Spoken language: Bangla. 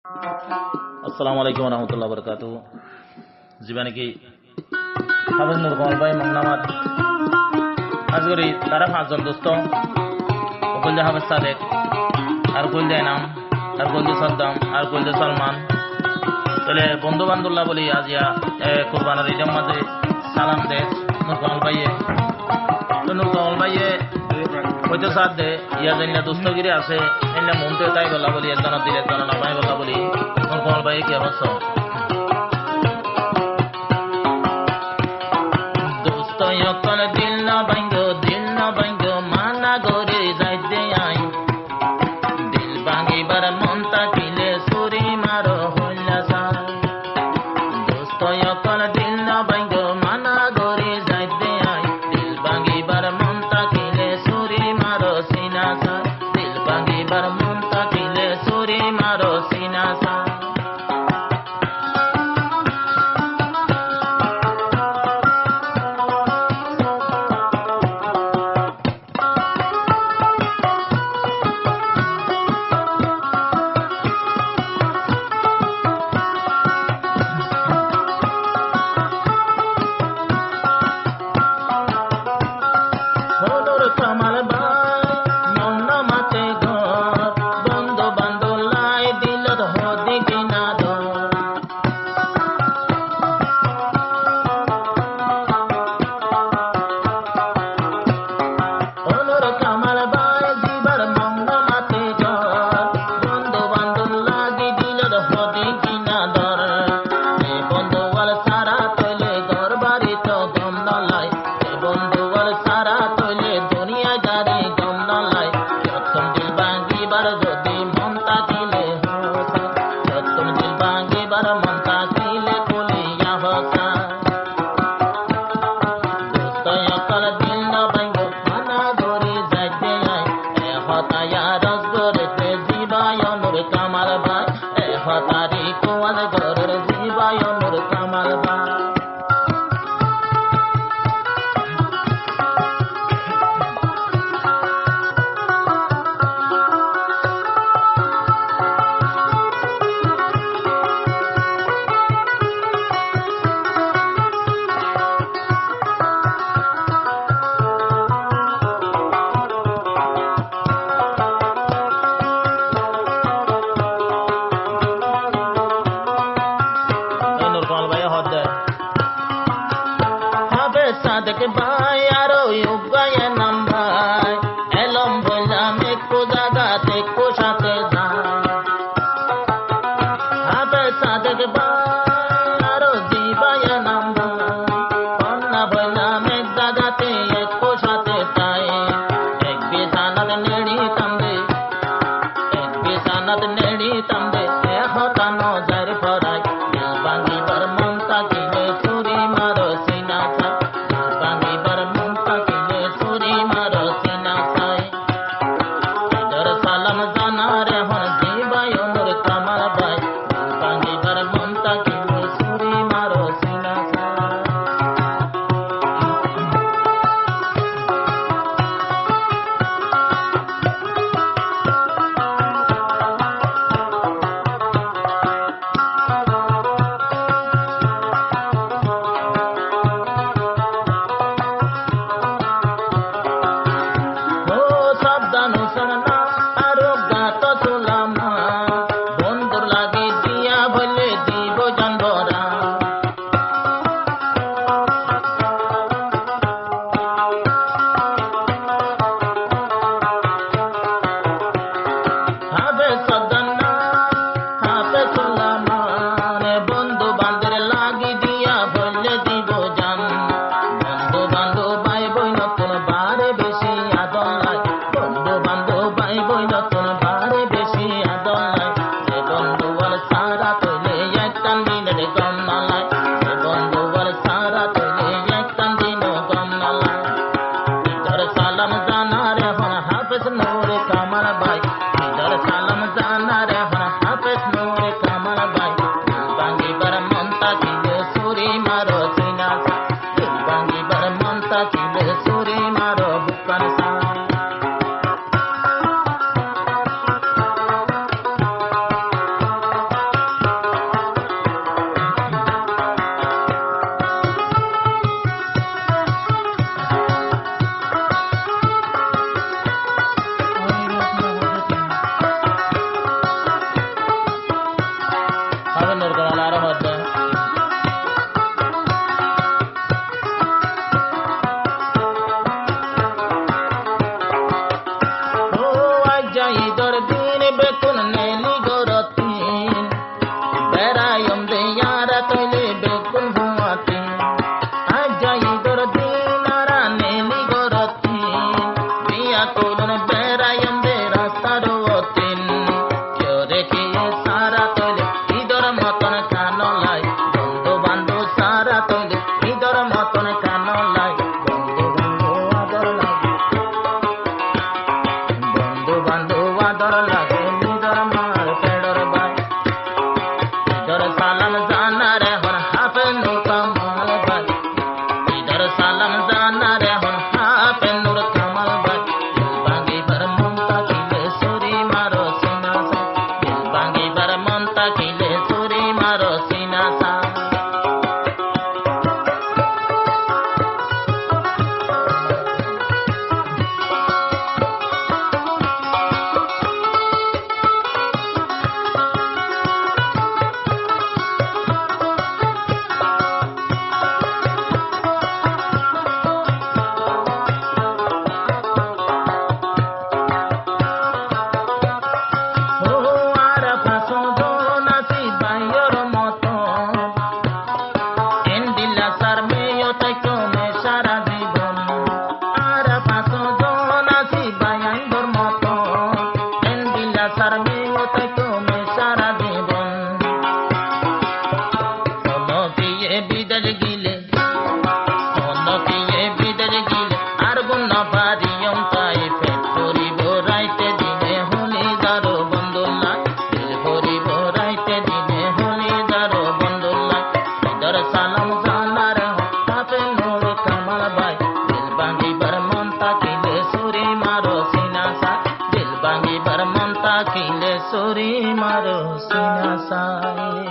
আসসালামু আলাইকুম রহমতুল্লাহ বরকাতু। জীবনে কি হাফেজ নুর কমল ভাই মংনামাত আজ করি তারা পাঁচজন দোস্ত কইল হাফেজ সাদেক আর কইল এনাম আর কইল সাদ্দাম আর কইল সলমান তাহলে বন্ধু বান্ধবরা বলি আজ ইয়া কুরবানের ঈদের মাঝে সালাম দে নুর কমল ভাইয়ে। তো নুর কমল ভাইয়ে হয়তো সাথ দে ইয়া জানিনা দোস্তগিরি আছে এনে মনতে তাই বলা বলি একজনের দিলে একজনের নামাই বলা বলি নুর কমল ভাইয়ে কি অবস্থা দোস্ত যখন দিল না ভাঙ্গো মানা করে যাইতে আই দিল ভাঙিবার মনটা কিলে সুরি মারো হইলা যায় দোস্ত যখন দিল না ভাঙ্গো মানা করে যাইতে আই দিল ভাঙিবার মনটা কিলে সুরি মারো সিনা যায় দিল ভাঙিবার মনটা কিলে সুরি মারো সিনা যায় কামাল ভাই মন্না মাতে ঘর বন্ধু বান্ধব লাই দিল হদি কিনা দর অনুর কামাল ভাই জীবর মন্না মাতে ঘর বন্ধু বান্ধব লাগি দিল হদি কিনা দর এ বন্ধু ওয়াল সারা তৈলে ঘর বাড়ি তো গম নলাই এ বন্ধু ওয়াল সারা তৈলে দুনিয়া জারি গম নলাই যতন দিল ভাঙিবার যদি মনটা কিলে হসা যতন দিল ভাঙিবার মনটা কিলে কুলিয়া হসা দোস্ত অকল দিল না ভাঙ্গ মানা ধরে যাইতে আই এ হতায়া রসগরেতে জীবায় নুর কামাল ভাই এ হতারি কোয়াল গরের জীবায় নুর কামাল ভাই নুর কমল ভাই হদ দেয় হাফেজ সাদেক ভাই আরো উগায় নাম ভাই এলম বললাম একটু জায়গাতে একটু সাথে যায় হাফেজ সাদেক ভাই আরো জীবায় নাম ভাই কন্যা বললাম এক জায়গাতে একটু সাথে তাই এক বিছানাত নেড়ি তামদে এক বিছানাত নেড়ি তামদে এ হতানো যার ফরাই দিল ভাঙিবার মনটা কিলে সুরি মারো সিনা ছাই দিল ভাঙিবার মনটা কিলে সুরি মারো সিনা ছাই ঈদের সালাম জানার এখন জীবায় নুর কামাল ভাই দিল ভাঙিবার মনটা কিলে সুরি মারো সিনা ছাই ও সাবধান শোনা আরো গাত চুলামা বন্ধুর লাগে গুণা পারিয়ম তাই ফেট করিব রাইতে দিনে হলি যারো বন্ধুল্লাহ দিল করিব রাইতে দিনে হলি যারো বন্ধুল্লাহ ইদর সালাম জানার তাপে নোর কামাল ভাই দিল ভাঙিবার মন তাকিলে সুরি মারো সিনা সাই দিল ভাঙিবার মন তাকিলে সুরি মারো সিনা সাই